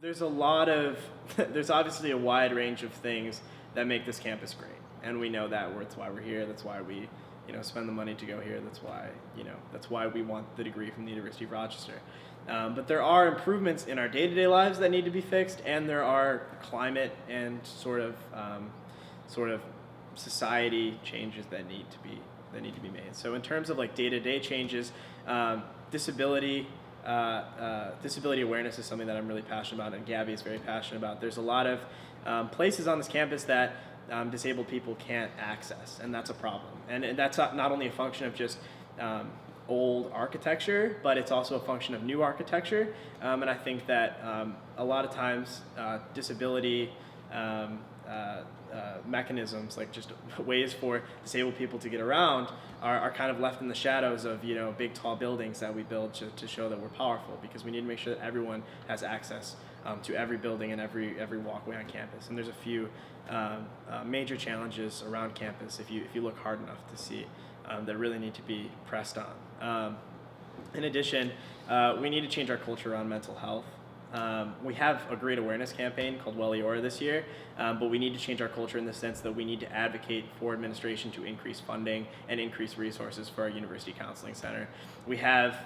There's a lot of there's obviously a wide range of things that make this campus great, and we know that. That's why we're here. That's why we spend the money to go here. That's why we want the degree from the University of Rochester. But there are improvements in our day-to-day lives that need to be fixed, and there are climate and sort of society changes that need to be made. So in terms of like day-to-day changes, disability disability awareness is something that I'm really passionate about, and Gabby is very passionate about. There's a lot of places on this campus that disabled people can't access, and that's a problem. And that's not only a function of just old architecture, but it's also a function of new architecture. And I think that a lot of times disability um, mechanisms, like just ways for disabled people to get around, are kind of left in the shadows of big tall buildings that we build to show that we're powerful, because we need to make sure that everyone has access to every building and every walkway on campus. And there's a few major challenges around campus, if you look hard enough to see, that really need to be pressed on. In addition, we need to change our culture around mental health. We have a great awareness campaign called Well Eora this year, but we need to change our culture in the sense that we need to advocate for administration to increase funding and increase resources for our University Counseling Center. We have,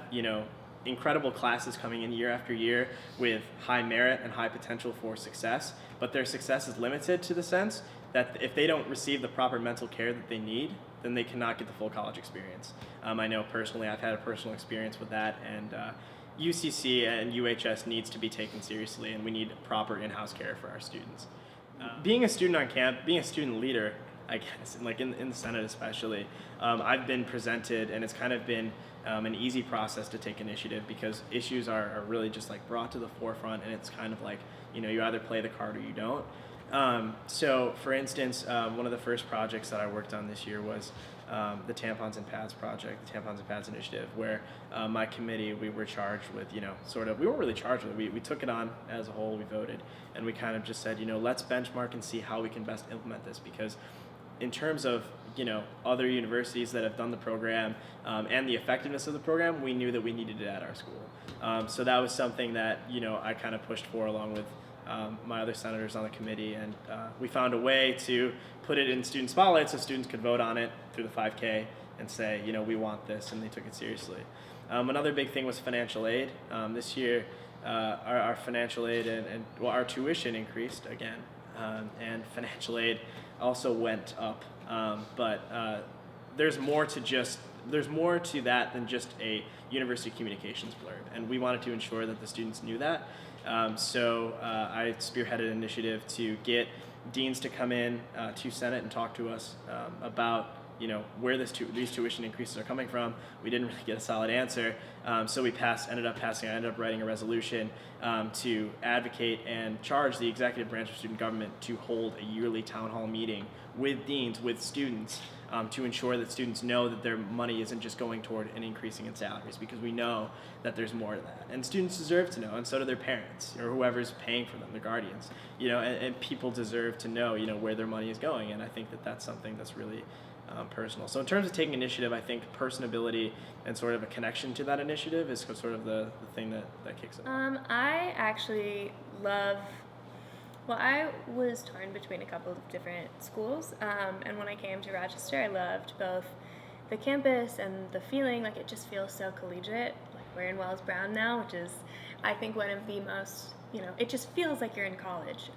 incredible classes coming in year after year with high merit and high potential for success, but their success is limited to the sense that if they don't receive the proper mental care that they need, then they cannot get the full college experience. I know personally, I've had a personal experience with that, and UCC and UHS needs to be taken seriously, and we need proper in-house care for our students. Being a student on camp, being a student leader, I guess, like in the Senate especially, I've been presented, and it's kind of been an easy process to take initiative, because issues are really just like brought to the forefront, and it's kind of like, you either play the card or you don't. So, for instance, one of the first projects that I worked on this year was the Tampons and Pads project, the Tampons and Pads initiative, where my committee, we were charged with, we weren't really charged with it. We took it on as a whole, we voted, and we kind of just said, let's benchmark and see how we can best implement this, because in terms of, other universities that have done the program and the effectiveness of the program, we knew that we needed it at our school. So that was something that, I kind of pushed for along with my other senators on the committee, and we found a way to put it in student spotlight so students could vote on it through the 5K and say, we want this, and they took it seriously. Another big thing was financial aid. This year, our financial aid and our tuition increased again, and financial aid also went up. But there's more to that than just a university communications blurb, and we wanted to ensure that the students knew that. So I spearheaded an initiative to get deans to come in to Senate and talk to us about where these tuition increases are coming from. We didn't really get a solid answer, so we ended up writing a resolution to advocate and charge the executive branch of student government to hold a yearly town hall meeting with deans, with students, to ensure that students know that their money isn't just going toward an increasing in salaries, because we know that there's more to that. And students deserve to know, and so do their parents, or whoever's paying for them, their guardians. And people deserve to know, where their money is going, and I think that that's something that's really personal. So in terms of taking initiative, I think personability and sort of a connection to that initiative is sort of the thing that kicks it. I actually love, well, I was torn between a couple of different schools, and when I came to Rochester, I loved both the campus and the feeling, like it just feels so collegiate. Like we're in Wells Brown now, which is, I think, one of the most, it just feels like you're in college.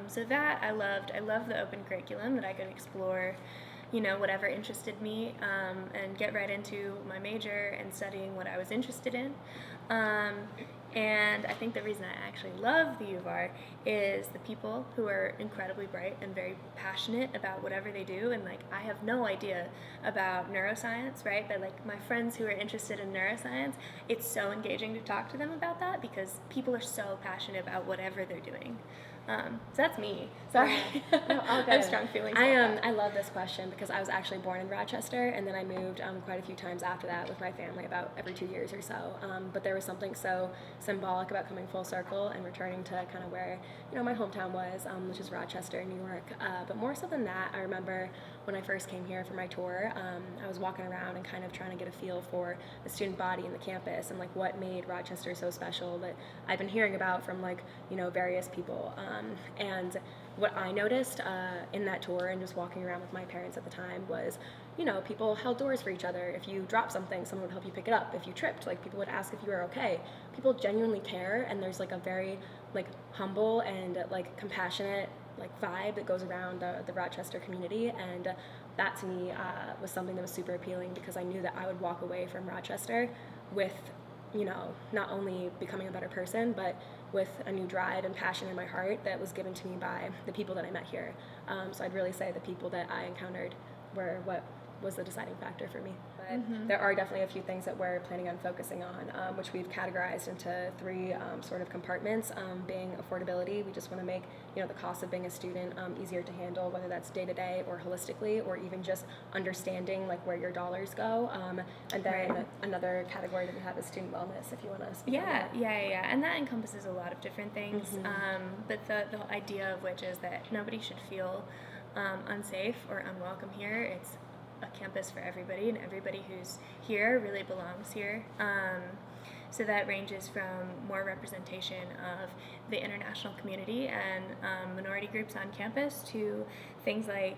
So that I loved. I loved the open curriculum, that I could explore whatever interested me, and get right into my major and studying what I was interested in. And I think the reason I actually love the U of R is the people who are incredibly bright and very passionate about whatever they do. And like, I have no idea about neuroscience, right? But like my friends who are interested in neuroscience, it's so engaging to talk to them about that, because people are so passionate about whatever they're doing. So that's me. Sorry. No, all good. I have strong feelings about that. I love this question because I was actually born in Rochester, and then I moved quite a few times after that with my family, about every 2 years or so. But there was something so symbolic about coming full circle and returning to kind of where, my hometown was, which is Rochester, New York. But more so than that, I remember when I first came here for my tour, I was walking around and kind of trying to get a feel for the student body and the campus and like what made Rochester so special that I've been hearing about from like, various people. And what I noticed in that tour and just walking around with my parents at the time was, people held doors for each other. If you dropped something, someone would help you pick it up. If you tripped, like people would ask if you were okay. People genuinely care, and there's like a very like humble and like compassionate like vibe that goes around the Rochester community, and that to me was something that was super appealing because I knew that I would walk away from Rochester with, not only becoming a better person, but with a new drive and passion in my heart that was given to me by the people that I met here. So I'd really say the people that I encountered were what was the deciding factor for me. But there are definitely a few things that we're planning on focusing on, which we've categorized into three sort of compartments. Being affordability, we just want to make the cost of being a student easier to handle, whether that's day to day or holistically, or even just understanding like where your dollars go. And then another category that we have is student wellness. If you want to speak on that. Yeah, and that encompasses a lot of different things. But the idea of which is that nobody should feel unsafe or unwelcome here. It's a campus for everybody, and everybody who's here really belongs here. So that ranges from more representation of the international community and minority groups on campus to things like,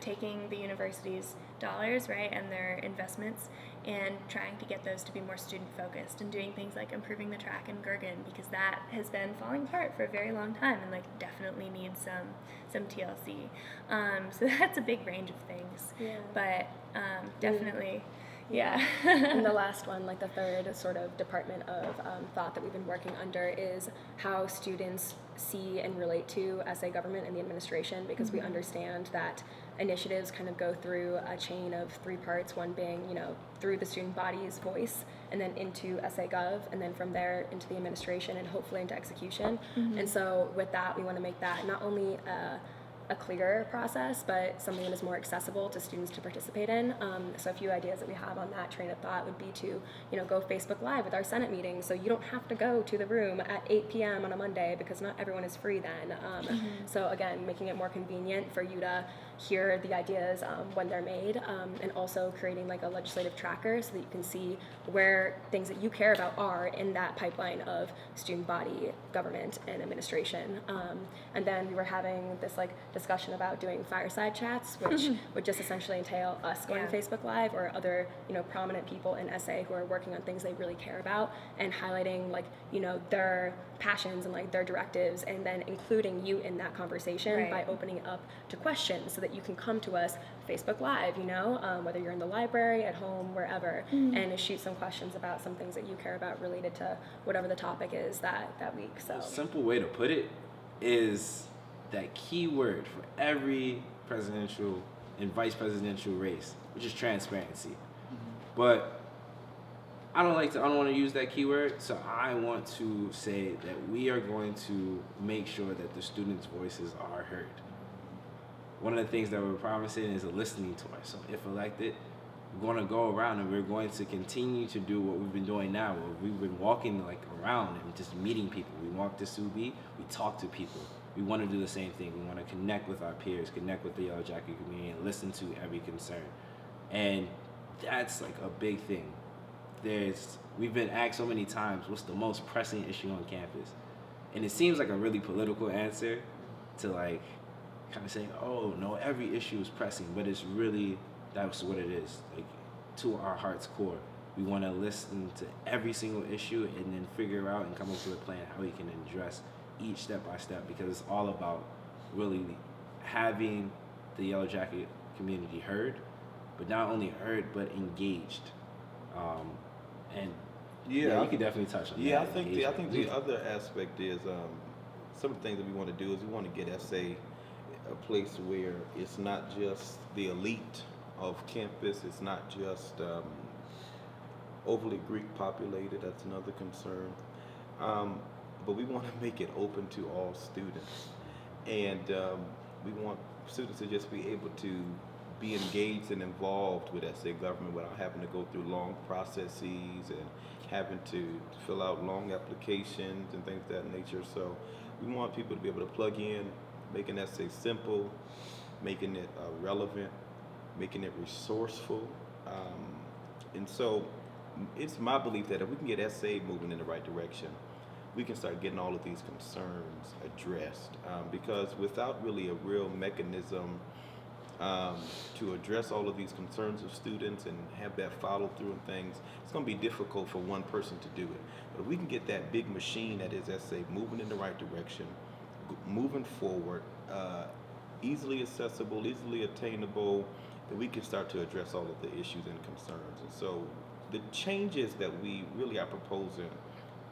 taking the university's dollars, right, and their investments and trying to get those to be more student focused and doing things like improving the track in Gergen, because that has been falling apart for a very long time and like definitely needs some TLC. So that's a big range of things. Yeah. But definitely. Yeah. And the last one, like the third sort of department of thought that we've been working under is how students see and relate to SA government and the administration, because we understand that initiatives kind of go through a chain of three parts, one being, through the student body's voice, and then into SA Gov, and then from there into the administration and hopefully into execution. And so with that, we want to make that not only a clearer process, but something that is more accessible to students to participate in. So a few ideas that we have on that train of thought would be to, go Facebook Live with our Senate meetings, so you don't have to go to the room at 8 p.m. on a Monday because not everyone is free then. So again, making it more convenient for you to hear the ideas when they're made, and also creating like a legislative tracker so that you can see where things that you care about are in that pipeline of student body, government, and administration. And then we were having this like discussion about doing fireside chats, which would just essentially entail us going to Facebook Live or other prominent people in SA who are working on things they really care about and highlighting like their passions and like their directives, and then including you in that conversation by opening up to questions so that you can come to us Facebook Live, whether you're in the library, at home, wherever, and shoot some questions about some things that you care about related to whatever the topic is that week. So a simple way to put it is that key word for every presidential and vice presidential race, which is transparency. But I don't want to use that keyword, so I want to say that we are going to make sure that the students' voices are heard. One of the things that we're promising is a listening tour. So if elected, we're going to go around and we're going to continue to do what we've been doing now. We've been walking like around and just meeting people. We walk to Subi, we talk to people. We want to do the same thing. We want to connect with our peers, connect with the Yellow Jacket community, and listen to every concern. And that's like a big thing. We've been asked so many times, what's the most pressing issue on campus? And it seems like a really political answer to like kind of say, oh no, every issue is pressing, but it's really, that's what it is. Like to our heart's core, we want to listen to every single issue and then figure out and come up with a plan how we can address each step by step, because it's all about really having the Yellow Jacket community heard, but not only heard, but engaged. And yeah, you can definitely touch on that. Yeah, I think the other aspect is some of the things that we want to do is we want to get SA a place where it's not just the elite of campus, it's not just overly Greek populated. That's another concern. But we want to make it open to all students, and we want students to just be able to be engaged and involved with SA government without having to go through long processes and having to fill out long applications and things of that nature. So we want people to be able to plug in, making essay simple, making it relevant, making it resourceful. And so it's my belief that if we can get essay moving in the right direction, we can start getting all of these concerns addressed. Because without really a real mechanism to address all of these concerns of students and have that follow through and things, it's going to be difficult for one person to do it. But if we can get that big machine that is essay moving in the right direction, moving forward, easily accessible, easily attainable, then we can start to address all of the issues and concerns. And so the changes that we really are proposing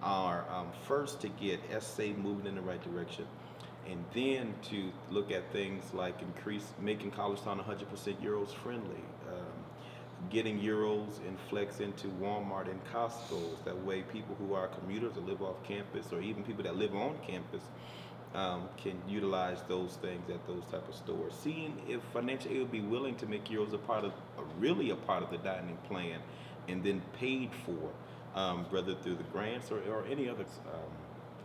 are first to get essay moving in the right direction, and then to look at things like making Collegetown 100% Euros friendly, getting Euros and Flex into Walmart and Costco's. That way people who are commuters that live off campus, or even people that live on campus, can utilize those things at those type of stores. Seeing if financial aid would be willing to make Euros really a part of the dining plan, and then paid for, whether through the grants or any other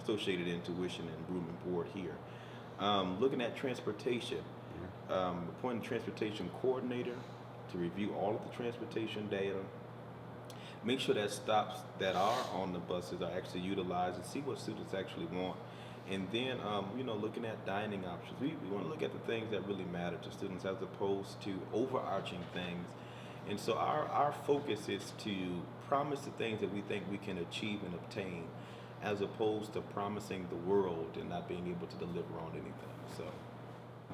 associated in tuition and room and board here. Looking at transportation, appointing a transportation coordinator to review all of the transportation data, make sure that stops that are on the buses are actually utilized, and see what students actually want. And then, looking at dining options. We want to look at the things that really matter to students as opposed to overarching things. And so our focus is to promise the things that we think we can achieve and obtain, as opposed to promising the world and not being able to deliver on anything. So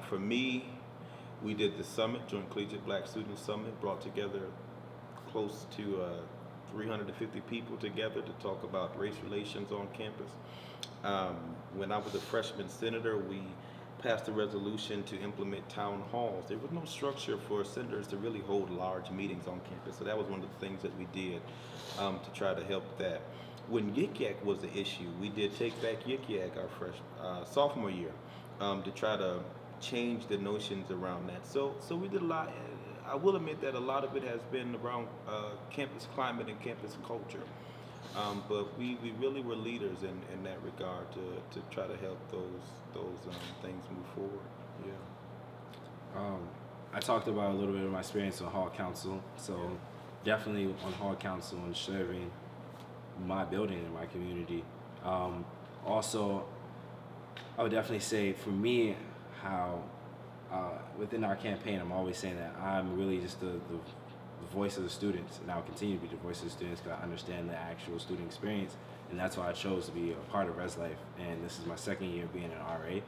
for me, we did the summit, Joint Collegiate Black Student Summit, brought together close to 350 people together to talk about race relations on campus. When I was a freshman senator, we passed a resolution to implement town halls. There was no structure for senators to really hold large meetings on campus, so that was one of the things that we did to try to help that. When Yik Yak was the issue, we did take back Yik Yak our sophomore year to try to change the notions around that. So we did a lot. I will admit that a lot of it has been around campus climate and campus culture. But we really were leaders in that regard to try to help those things move forward. Yeah. I talked about a little bit of my experience on Hall Council, so definitely on Hall Council and serving my building and my community. Also, I would definitely say for me, how within our campaign, I'm always saying that I'm really just the voice of the students, and I'll continue to be the voice of the students because I understand the actual student experience, and that's why I chose to be a part of Res Life. And this is my second year being an RA,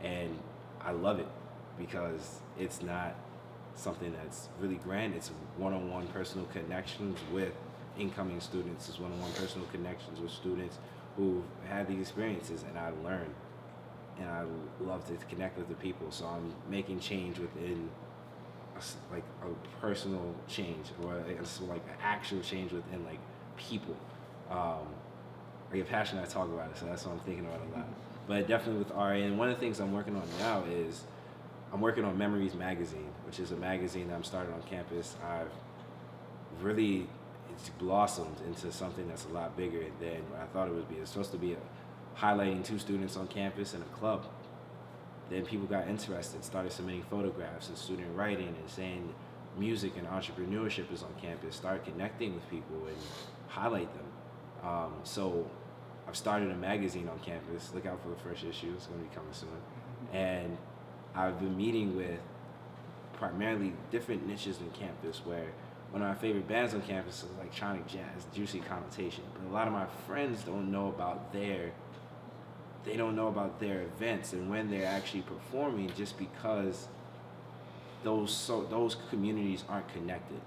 and I love it because it's not something that's really grand. It's one-on-one personal connections with incoming students. It's one-on-one personal connections with students who've had these experiences, and I learn, and I love to connect with the people. So I'm making change within like a personal change, or like an actual change within like people. I get passionate, I talk about it, so that's what I'm thinking about a lot. But definitely with RA, and one of the things I'm working on now is I'm working on Memories Magazine, which is a magazine that I'm starting on campus. It's blossomed into something that's a lot bigger than what I thought it would be. It's supposed to be highlighting 2 students on campus and a club. Then people got interested, started submitting photographs and student writing and saying music and entrepreneurship is on campus. Start connecting with people and highlight them. So I've started a magazine on campus. Look out for the first issue. It's going to be coming soon. And I've been meeting with primarily different niches in campus, where one of my favorite bands on campus is electronic jazz, Juicy Connotation. But a lot of my friends don't know about their events and when they're actually performing, just because those communities aren't connected.